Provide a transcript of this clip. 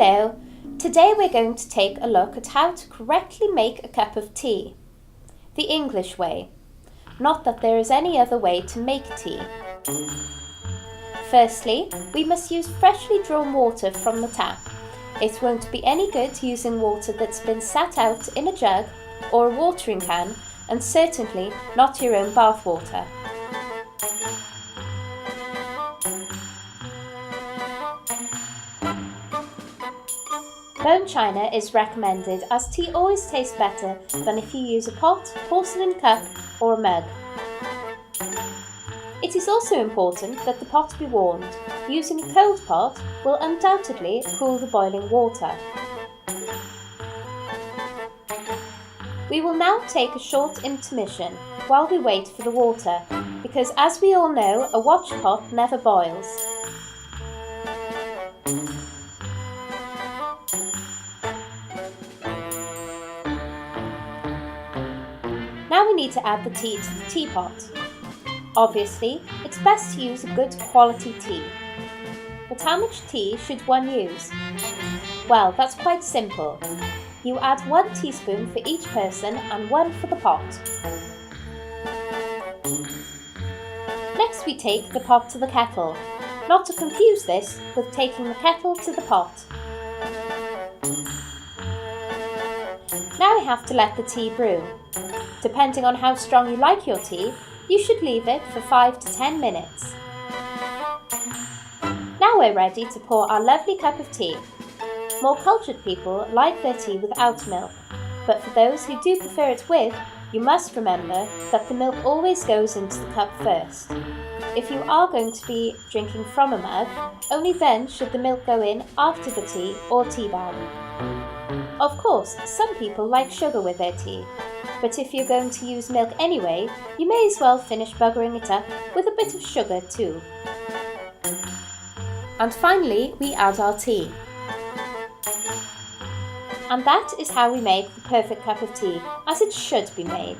Hello! Today we're going to take a look at how to correctly make a cup of tea. The English way. Not that there is any other way to make tea. Firstly, we must use freshly drawn water from the tap. It won't be any good using water that's been sat out in a jug or a watering can, and certainly not your own bath water. Bone china is recommended as tea always tastes better than if you use a pot, porcelain cup or a mug. It is also important that the pot be warmed. Using a cold pot will undoubtedly cool the boiling water. We will now take a short intermission while we wait for the water, because as we all know, a watch pot never boils. Now we need to add the tea to the teapot. Obviously, it's best to use a good quality tea. But how much tea should one use? Well, that's quite simple. You add 1 teaspoon for each person and 1 for the pot. Next we take the pot to the kettle, not to confuse this with taking the kettle to the pot. Now we have to let the tea brew. Depending on how strong you like your tea, you should leave it for 5 to 10 minutes. Now we're ready to pour our lovely cup of tea. More cultured people like their tea without milk, but for those who do prefer it with, you must remember that the milk always goes into the cup first. If you are going to be drinking from a mug, only then should the milk go in after the tea or tea bag. Of course, some people like sugar with their tea, but if you're going to use milk anyway, you may as well finish buggering it up with a bit of sugar too. And finally, we add our tea. And that is how we make the perfect cup of tea, as it should be made.